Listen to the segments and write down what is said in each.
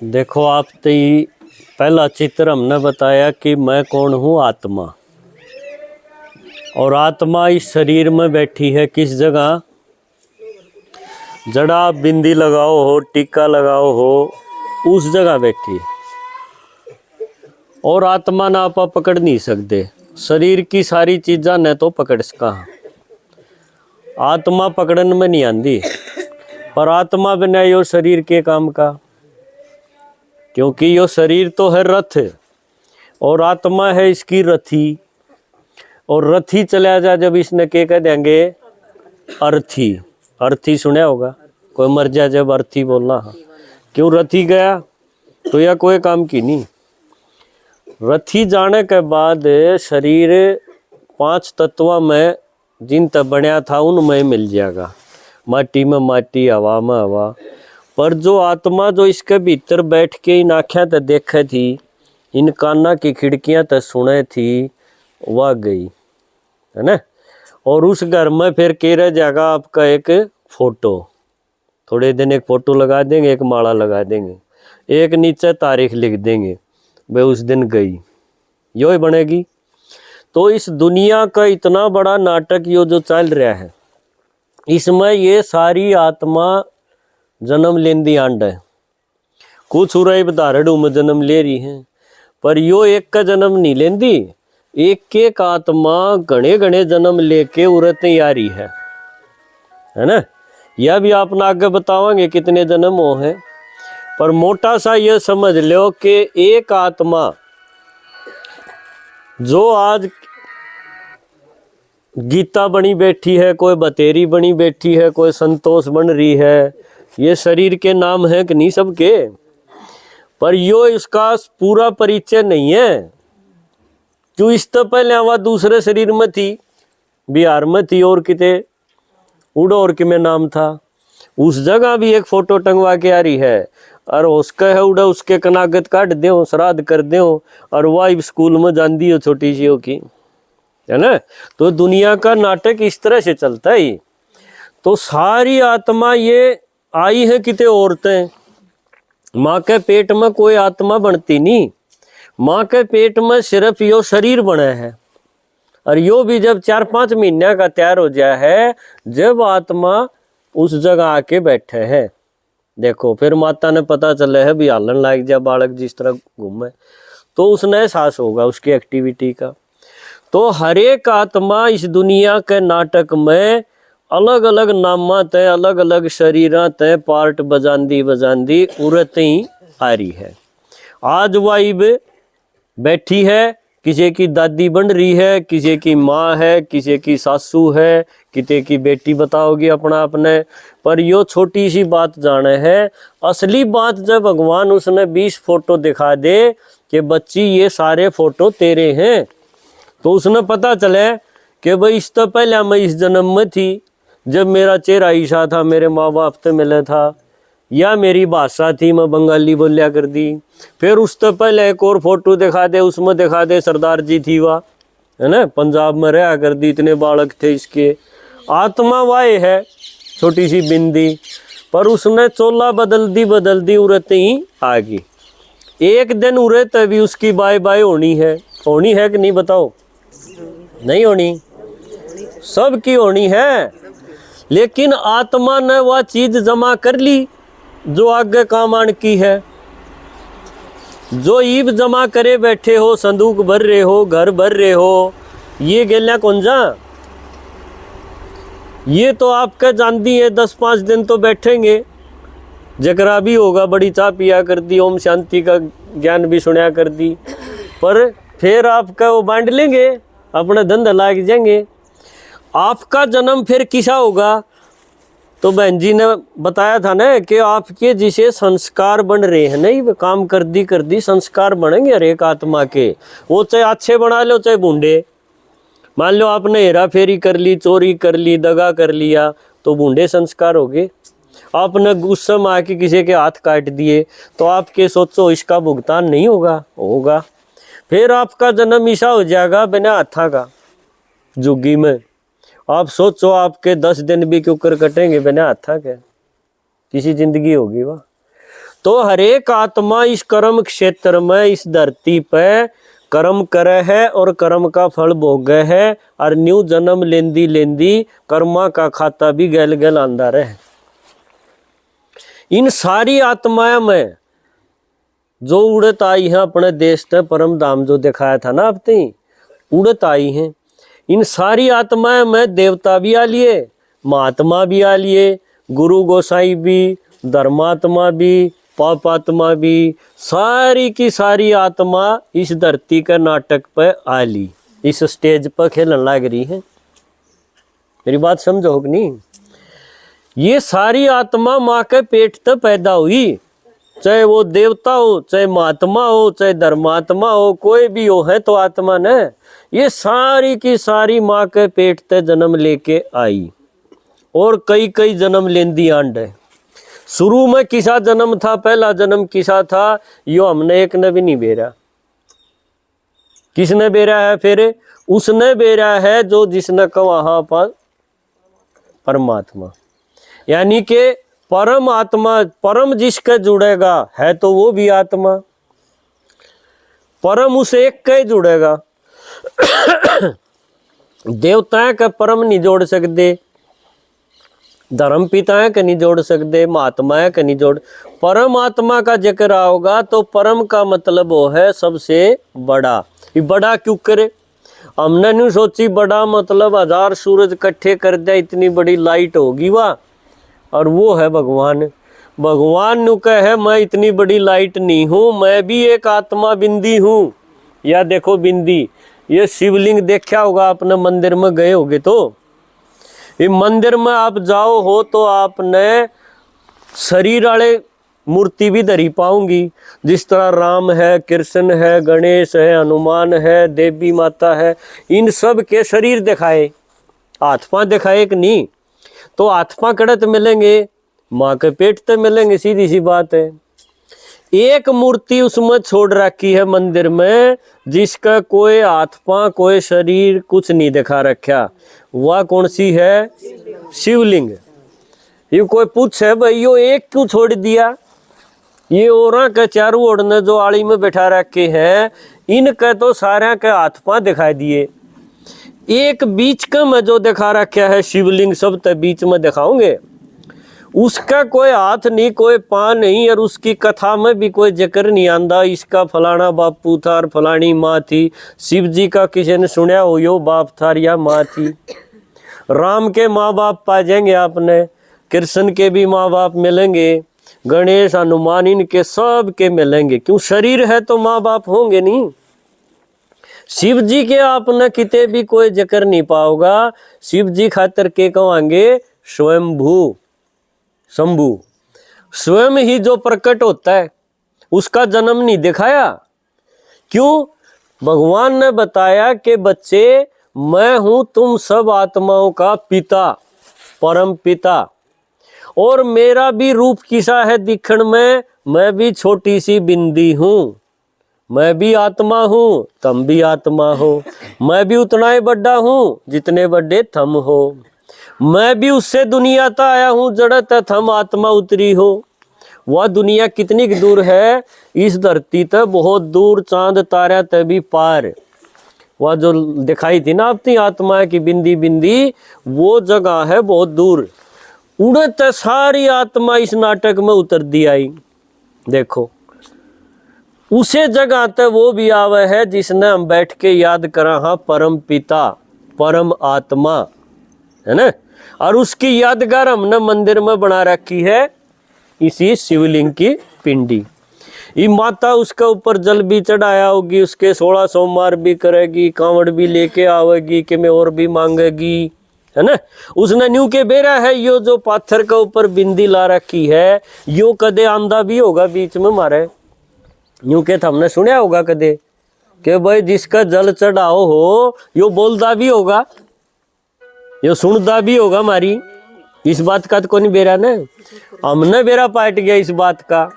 देखो आप तो पहला चित्र हमने बताया कि मैं कौन हूँ, आत्मा। और आत्मा इस शरीर में बैठी है किस जगह? जड़ा आप बिंदी लगाओ हो, टीका लगाओ हो, उस जगह बैठी है। और आत्मा ना आप पकड़ नहीं सकते। शरीर की सारी चीज़ा न तो पकड़ सका, आत्मा पकड़न में नहीं आती। पर आत्मा बिना यो शरीर के काम का, क्योंकि यो शरीर तो है रथ और आत्मा है इसकी रथी। और रथी चला जा जब इसने के कह देंगे अर्थी। अर्थी सुना होगा, कोई मर जाए जब अर्थी बोलना। क्यों रथी गया तो यह कोई काम की नहीं। रथी जाने के बाद शरीर 5 तत्वों में जिन तक बनया था उनमें मिल जाएगा। माटी में माटी, हवा में हवा। पर जो आत्मा जो इसके भीतर बैठ के इन आँखें तक देखे थी, इन काना की खिड़कियां तक सुने थी, वह गई है ना। और उस घर में फिर के रह जाएगा आपका एक फोटो। थोड़े दिन एक फोटो लगा देंगे, एक माला लगा देंगे, एक नीचे तारीख लिख देंगे, भाई उस दिन गई, यो ही बनेगी। तो इस दुनिया का इतना बड़ा नाटक यो जो चल रहा है, इसमें ये सारी आत्मा जन्म लेंदी आंड है। कुछ उराई बधारड़ू में जन्म ले रही है, पर यो एक का जन्म नहीं लेंदी। एक एक आत्मा घने घने जन्म लेके उरते आ रही है ना। यह भी आप ना आगे बतावांगे कितने जन्म हो हैं। पर मोटा सा यह समझ लो कि एक आत्मा जो आज गीता बनी बैठी है, कोई बतेरी बनी बैठी है, कोई संतोष बन रही है, ये शरीर के नाम है कि नहीं सबके। पर यो इसका पूरा परिचय नहीं है। क्यों? इस तो पहले वह दूसरे शरीर में थी, बिहार में थी, और किते उड़ो और कि में नाम था। उस जगह भी एक फोटो टंगवा के आ रही है, और उसका है उड़ा उसके कनागत काट दो, श्राद्ध कर दो, और वह स्कूल में जान दी हो छोटी सी हो की, है ना। तो दुनिया का नाटक इस तरह से चलता है। तो सारी आत्मा ये आई है किते औरतें। माँ के पेट में कोई आत्मा बनती नहीं, माँ के पेट में सिर्फ यो शरीर बना है। और यो भी जब 4-5 महीने का तैयार हो जाए है, जब आत्मा उस जगह आके बैठे है। देखो फिर माता ने पता चला है भी हालन लाग जाए बालक जिस तरह घूमे, तो उसने एहसास होगा उसकी एक्टिविटी का। तो हर एक आत्मा इस दुनिया के नाटक में अलग अलग नामा तय, अलग अलग शरीर तय पार्ट बजांदी बजांदी उड़ते ही आ रही है। आज वाइब बैठी है, किसी की दादी बन रही है, किसी की माँ है, किसी की सासू है, किसी की बेटी बताओगी अपना अपने। पर यो छोटी सी बात जाने है, असली बात जब भगवान उसने 20 फोटो दिखा दे कि बच्ची ये सारे फोटो तेरे हैं, तो उसने पता चले कि भाई इस तो पहले मैं इस जन्म में थी, जब मेरा चेहरा ईशा था, मेरे माँ बाप से मिला था, या मेरी भाषा थी, मैं बंगाली बोलिया कर दी। फिर उस तो पहले एक और फोटो दिखा दे, उसमें दिखा दे सरदार जी थी वह, है ना, पंजाब में रहा कर दी, इतने बालक थे इसके। आत्मा वाए है छोटी सी बिंदी, पर उसने चोला बदल दी उड़ते ही आ गई। एक दिन उड़े तभी उसकी बाय बाय होनी है कि नहीं बताओ? नहीं होनी, सबकी होनी है। लेकिन आत्मा ने वह चीज जमा कर ली जो आगे काम आने की है। जो ईब जमा करे बैठे हो, संदूक भर रहे हो, घर भर रहे हो, ये गेल्या कौन जा? ये तो आपका जानती है 10-5 दिन तो बैठेंगे। जकरा भी होगा बड़ी चाह पिया कर दी, ओम शांति का ज्ञान भी सुना कर दी, पर फिर आपका वो बांट लेंगे, अपना धंधा लाग जाएंगे। आपका जन्म फिर किसा होगा? तो बहन जी ने बताया था ना कि आपके जिसे संस्कार बन रहे हैं, नहीं काम कर दी संस्कार बनेंगे हर एक आत्मा के। वो चाहे अच्छे बना लो चाहे बूढ़े। मान लो आपने हेरा फेरी कर ली, चोरी कर ली, दगा कर लिया, तो बूढ़े संस्कार हो गए। आपने गुस्सा में आके किसी के हाथ काट दिए, तो आपके सोचो इसका भुगतान नहीं होगा। फिर आपका जन्म ईसा हो जाएगा बिना हाथा का जुग्गी में। आप सोचो आपके 10 दिन भी क्यों कर कटेंगे बिना हाथा के, किसी जिंदगी होगी वह। तो हर एक आत्मा इस कर्म क्षेत्र में, इस धरती पे कर्म करे है और कर्म का फल भोगे है, और न्यू जन्म लेंदी लेंदी कर्मा का खाता भी गैल गैल आंदा रहे। इन सारी आत्माएं में जो उड़त आई है अपने देश से परम धाम जो दिखाया था ना, अब तक उड़त आई हैं। इन सारी आत्माएं में देवता भी आ लिए, महात्मा भी आ लिए, गुरु गोसाई भी, धर्मात्मा भी, पापात्मा भी, सारी की सारी आत्मा इस धरती के नाटक पे आ ली, इस स्टेज पर खेलने लग रही है। मेरी बात समझो कि नहीं? ये सारी आत्मा माँ के पेट तक पैदा हुई, चाहे वो देवता हो, चाहे महात्मा हो, चाहे धर्मात्मा हो, कोई भी हो, है तो आत्मा ने। ये सारी की सारी माँ के पेट तक जन्म लेके आई और कई कई जन्म लेंदी आंड है। शुरू में किसा जन्म था, पहला जन्म किसा था, यो हमने एक ने भी नहीं बेरा। किसने बेरा है? फिर उसने बेरा है जो जिसने कहा वहां पर परमात्मा, यानी कि परम आत्मा, परम जिसके जुड़ेगा है तो वो भी आत्मा, परम उस एक के जुड़ेगा। देवताएं का परम नहीं जोड़ सकते, धर्म पिताएं का नहीं जोड़ सकते, महात्माएं का नहीं जोड़। परमात्मा का जिक्र आओगा तो परम का मतलब वो है सबसे बड़ा। ये बड़ा क्यों करे? हमने नहीं सोची बड़ा मतलब 1000 सूरज इकट्ठे कर दिया इतनी बड़ी लाइट होगी वाह, और वो है भगवान। भगवान नु कहे मैं इतनी बड़ी लाइट नहीं हूँ, मैं भी एक आत्मा बिंदी हूँ। या देखो बिंदी, ये शिवलिंग देखा होगा आपने, मंदिर में गए होगे तो ये मंदिर में आप जाओ हो तो आपने शरीर वाले मूर्ति भी धरी पाऊंगी, जिस तरह राम है, कृष्ण है, गणेश है, हनुमान है, देवी माता है, इन सब के शरीर दिखाए, हाथ पांव दिखाए कि नहीं? तो हाथ पांव कड़त मिलेंगे, माँ के पेट तक मिलेंगे, सीधी सी बात है। एक मूर्ति उसमें छोड़ रखी है मंदिर में जिसका कोई हाथ पांव, कोई शरीर कुछ नहीं दिखा रखा, वह कौन सी है? शिवलिंग। ये कोई पूछे भाई यो एक क्यों छोड़ दिया? ये औरा के चारों ओर ने जो आड़ी में बैठा रखे हैं, इनके तो सारे के हाथ पांव दिखाई दिए, एक बीच का में जो दिखा रखा है शिवलिंग सब ते बीच में दिखाओगे, उसका कोई हाथ नहीं, कोई पांव नहीं, और उसकी कथा में भी कोई जिक्र नहीं आंदा इसका फलाना बापू था और फलानी माँ थी। शिव जी का किसी ने सुना हो यो बाप था या माँ थी? राम के माँ बाप पा जाएंगे आपने, कृष्ण के भी माँ बाप मिलेंगे, गणेश हनुमान इनके सब के मिलेंगे, क्यों? शरीर है तो माँ बाप होंगे नहीं। शिव जी के आपने किते भी कोई जिक्र नहीं पाओगा। शिव जी खातर के कहेंगे स्वयंभू, शंभु, स्वयं ही जो प्रकट होता है, उसका जन्म नहीं दिखाया। क्यों? भगवान ने बताया कि बच्चे मैं हूं तुम सब आत्माओं का पिता, परम पिता, और मेरा भी रूप किसा है दिखण में, मैं भी छोटी सी बिंदी हूं, मैं भी आत्मा हूं, तुम भी आत्मा हो, मैं भी उतना ही बड़ा हूं जितने बड़े तुम हो, मैं भी उससे दुनिया तक आया हूं जड़त थम आत्मा उतरी हो। वह दुनिया कितनी दूर है? इस धरती तक बहुत दूर, चांद तारा तक भी पार। वह जो दिखाई थी ना अपनी आत्मा की बिंदी बिंदी, वो जगह है बहुत दूर। उड़त सारी आत्मा इस नाटक में उतर दी आई। देखो उसे जगह तक वो भी आवे है जिसने हम बैठ के याद करा, हाँ परम पिता, परम आत्मा है ना, और उसकी यादगार हमने मंदिर में बना रखी है इसी शिवलिंग की पिंडी। ये माता उसके ऊपर जल भी चढ़ाया होगी, उसके 16 सोमवार भी करेगी, कांवड़ भी लेके आवेगी कि मैं और भी मांगेगी, है ना। उसने न्यू के बेरा है यो जो पाथर के ऊपर बिंदी ला रखी है, यो कदे आंदा भी होगा बीच में मारे, न्यू के हमने सुना होगा कदे कि भाई जिसका जल चढ़ाओ हो यो बोलता भी होगा, यो सुनता भी होगा। हमारी इस बात का तो कोई बेरा ना, हमने बेरा पाट गया इस बात का।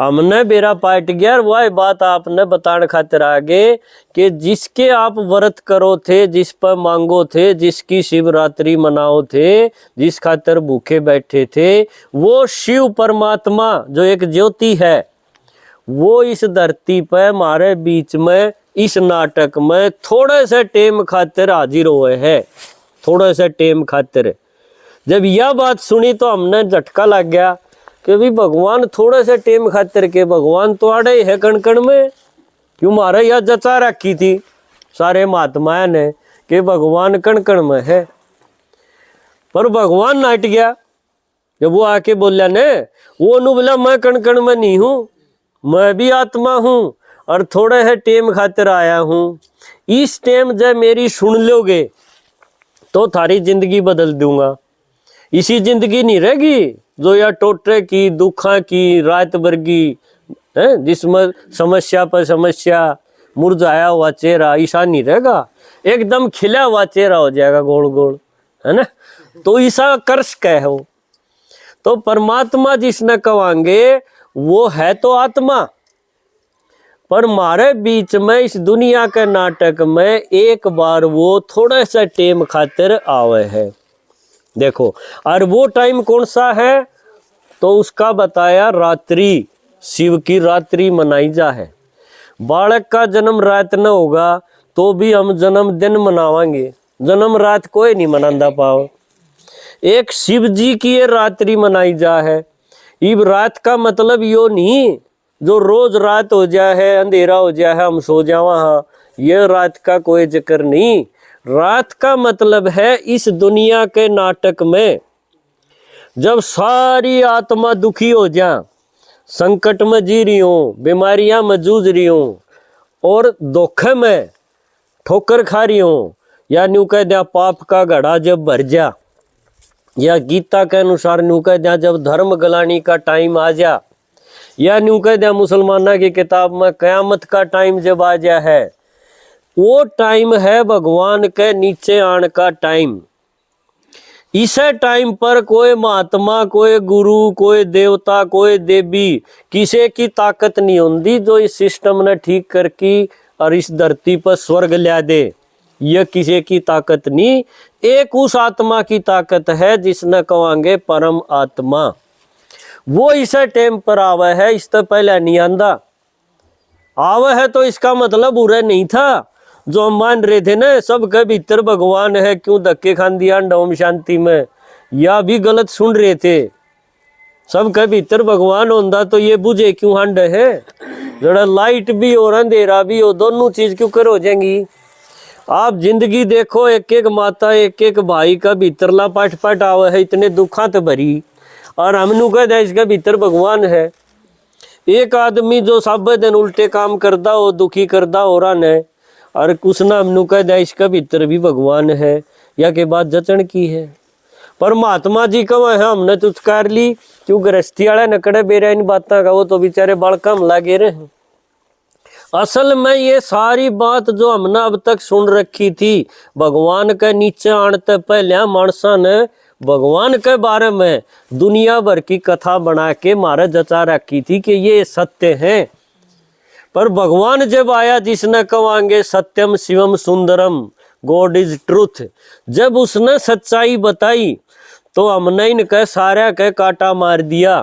हमने बेरा पाट गया। और वह बात आपने बताने खातिर आगे कि जिसके आप व्रत करो थे, जिस पर मांगो थे, जिसकी शिवरात्रि मनाओ थे, जिस खातिर भूखे बैठे थे, वो शिव परमात्मा जो एक ज्योति है, वो इस धरती पर हमारे बीच में इस नाटक में थोड़े से टेम खातिर हाजिर हुए हैं, थोड़े से टेम खातिर। जब यह बात सुनी तो हमने झटका लग गया कि भी भगवान थोड़े से टेम खातिर के, भगवान तो आड़े है कण कण में। क्यों मारे यह जचा रखी थी सारे महात्माओं ने कि भगवान कण कण में है, पर भगवान नाट गया। जब वो आके बोलिया ने, वो नु बोला मैं कण कण में नहीं हूं, मैं भी आत्मा हूं और थोड़े है टेम खातिर आया हूं। इस टेम जब मेरी सुन लोगे तो थारी जिंदगी बदल दूंगा। इसी जिंदगी नहीं रहेगी जो या टोटे की, दुखा की, रात भर की है, जिसमें समस्या पर समस्या, मुरझाया हुआ चेहरा, ऐसा नहीं रहेगा। एकदम खिला हुआ चेहरा हो जाएगा, गोल गोल, है ना। तो ऐसा कर्ष कह हो। तो परमात्मा जिसने कवांगे वो है तो आत्मा, पर मारे बीच में इस दुनिया के नाटक में एक बार वो थोड़ा सा टेम खातिर आवे है। देखो, और वो टाइम कौन सा है, तो उसका बताया रात्रि, शिव की रात्रि मनाई जा है। बालक का जन्म रात न होगा तो भी हम जन्म दिन मनावांगे, जन्म रात कोई नहीं मनांदा पाओ। एक शिव जी की ये रात्रि मनाई जा है। इब रात का मतलब यो नहीं जो रोज रात हो जाए है, अंधेरा हो जाए है, हम सो जावा, हाँ, ये रात का कोई जिक्र नहीं। रात का मतलब है इस दुनिया के नाटक में जब सारी आत्मा दुखी हो जा, संकट में जी रही हो, बीमारियां में जूझ रही हो और धोखे में ठोकर खा रही हो, या न्यू कह दिया पाप का घड़ा जब भर जा, या गीता के अनुसार न्यू कह दिया जब धर्म गलानी का टाइम आ जा, या न्यू कह दिया मुसलमाना की किताब में कयामत का टाइम जब आ जा है, वो टाइम है भगवान के नीचे आने का टाइम। इसे टाइम पर कोई महात्मा, कोई गुरु, कोई देवता, कोई देवी, किसी की ताकत नहीं होती जो इस सिस्टम ने ठीक करके और इस धरती पर स्वर्ग ला दे। यह किसी की ताकत नहीं, एक उस आत्मा की ताकत है जिसने कहेंगे परम आत्मा। वो इसे टाइम पर आवे है, इससे पहले नहीं आंदा। आवे है तो इसका मतलब बुरा नहीं था जो हम मान रहे थे ना सबके भीतर भगवान है, क्यों धक्के खान दिया ओम शांति में, या भी गलत सुन रहे थे। सबके भीतर भगवान होता तो ये बुझे क्यों हंड है, जरा लाइट भी और अंधेरा भी हो, दोनों चीज क्यों कर हो जाएंगी। आप जिंदगी देखो, एक एक माता, एक एक भाई का भीतरला पाठ पाठ आवे है, इतने दुखात भरी, और हमनू कह दे इसके भीतर भगवान है। एक आदमी जो सब दिन उल्टे काम करता हो, दुखी करता हो रहा ने, और कुछ ना हमनू कह दे इसका भीतर भी भगवान है, या के बात जचन की है। पर महात्मा जी कब है, हमने चुचकार ली क्यों गृहस्थी वाले नकड़े बेरा इन बातों का, वो तो बेचारे बालका में लागे रहे। असल में ये सारी बात जो हमने अब तक सुन रखी थी, भगवान के नीचे आने पहले मानसा ने भगवान के बारे में दुनिया भर की कथा बना के मारे जचा रखी थी कि ये सत्य है। पर भगवान जब आया जिसने कहेंगे सत्यम शिवम सुंदरम, गॉड इज ट्रूथ, जब उसने सच्चाई बताई तो हमने इनके सारे के काटा मार दिया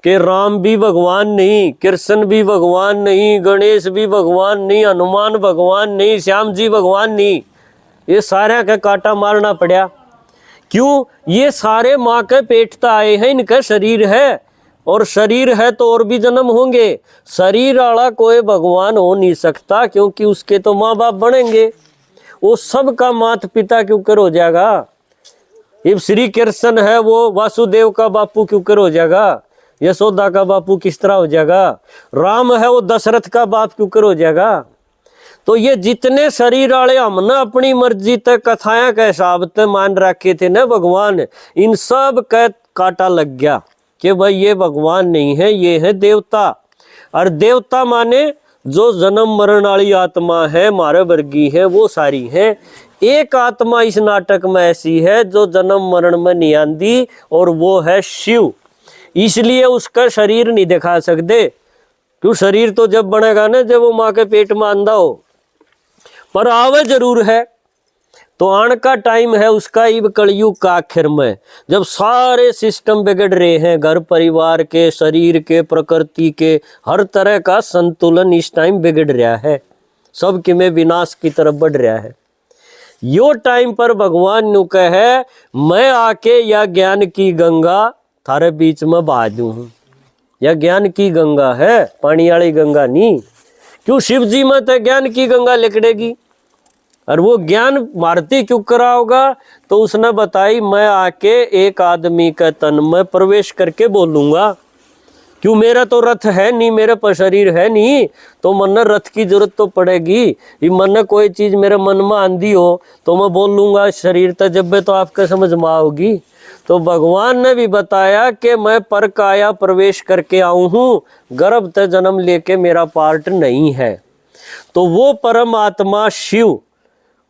कि राम भी भगवान नहीं, कृष्ण भी भगवान नहीं, गणेश भी भगवान नहीं, हनुमान भगवान नहीं, श्याम जी भगवान नहीं। ये सारे के काटा मारना पड़ा। क्यों? ये सारे माँ के पेट तक आए हैं, इनका शरीर है, और शरीर है तो और भी जन्म होंगे। शरीर वाला कोई भगवान हो नहीं सकता, क्योंकि उसके तो माँ बाप बनेंगे। वो सबका माता पिता क्यों कर हो जाएगा। अब श्री कृष्ण है वो वासुदेव का बापू क्यों कर हो जाएगा, यशोदा का बापू किस तरह हो जाएगा। राम है वो दशरथ का बाप क्यों कर हो जाएगा। तो ये जितने शरीर वाले हमने अपनी मर्जी तक कथाएं के हिसाब से मान रखे थे ना भगवान, इन सब का काटा लग गया कि भाई ये भगवान नहीं है, ये है देवता। और देवता माने जो जन्म मरण वाली आत्मा है, मारे वर्गी है, वो सारी है। एक आत्मा इस नाटक में ऐसी है जो जन्म मरण में नहीं आंदी, और वो है शिव। इसलिए उसका शरीर नहीं दिखा सकते, क्यों शरीर तो जब बनेगा ना जब वो माँ के पेट में अंधा हो, पर आवे जरूर है। तो आने का टाइम है उसका इब कलयुग का आखिर में, जब सारे सिस्टम बिगड़ रहे हैं, घर परिवार के, शरीर के, प्रकृति के, हर तरह का संतुलन इस टाइम बिगड़ रहा है, सब कि में विनाश की तरफ बढ़ रहा है। यो टाइम पर भगवान नु कहे मैं आके या ज्ञान की गंगा थारे बीच में बहा दूं हूं। या ज्ञान की गंगा है, पानी वाली गंगा नहीं, क्यों शिव जी में तो ज्ञान की गंगा लिकड़ेगी, और वो ज्ञान भारती क्यों करा होगा, तो उसने बताई मैं आके एक आदमी के तन में प्रवेश करके बोलूंगा, क्यों मेरा तो रथ है नहीं, मेरे पर शरीर है नहीं, तो मन रथ की जरूरत तो पड़ेगी। ये मन कोई चीज मेरे मन में आंधी हो तो मैं बोल लूंगा शरीर तक, जब तो आपके समझ में आओगी। तो भगवान ने भी बताया कि मैं पर काया प्रवेश करके आऊं हूं, गर्भ तक जन्म लेके मेरा पार्ट नहीं है। तो वो परमात्मा शिव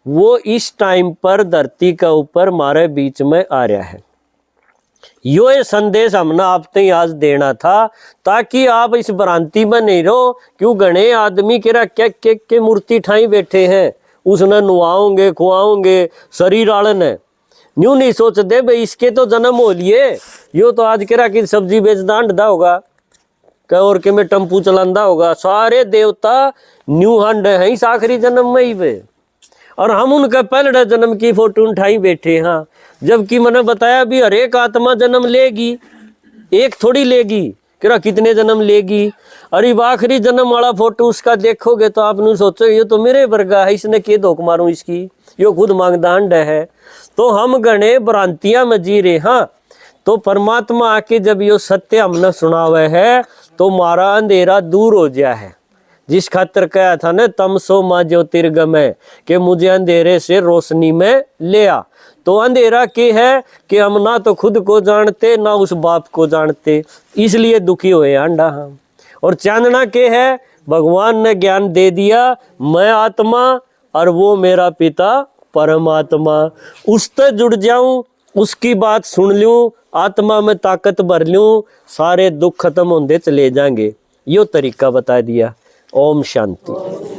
वो इस टाइम पर धरती का ऊपर हमारे बीच में आ रहा है। यो ये संदेश हमने आप तक आज देना था, ताकि आप इस भ्रांति में नहीं रहो। क्यों घने आदमी केरा के मूर्ति ठाई बैठे हैं, उसने नुआओगे खुआओगे शरीर आलन है, न्यू नहीं सोचते भाई इसके तो जन्म हो लिए, यो तो आज केरा की सब्जी बेचदा अंडा होगा और के में टम्पू चलांदा होगा। सारे देवता न्यू हंड है इस आखिरी जन्म में ही वे, और हम उनका पहले जन्म की फोटो उठाई बैठे हैं। जबकि मैंने बताया भी हर एक आत्मा जन्म लेगी, एक थोड़ी लेगी, क्या कितने जन्म लेगी। अरे आखिरी जन्म वाला फोटो उसका देखोगे तो आपने सोचो ये तो मेरे वर्गा है, इसने के धोख मारूं इसकी, यो खुद मांगदा अंड है। तो हम गणे भ्रांतियां में जी रहे। हाँ, तो परमात्मा आके जब यो सत्य हमने सुनावे है तो मारा अंधेरा दूर हो गया है। जिस खातर कहा था ना तमसो माँ ज्योतिर्गमय, कि मुझे अंधेरे से रोशनी में ले आ। तो अंधेरा के है कि हम ना तो खुद को जानते ना उस बाप को जानते, इसलिए दुखी हुए अंडा हम। और चांदना के है भगवान ने ज्ञान दे दिया, मैं आत्मा और वो मेरा पिता परमात्मा, उससे जुड़ जाऊं, उसकी बात सुन लूं, आत्मा में ताकत भर लूं, सारे दुख खत्म होंगे चले जाएंगे। यो तरीका बता दिया। ओम शांति।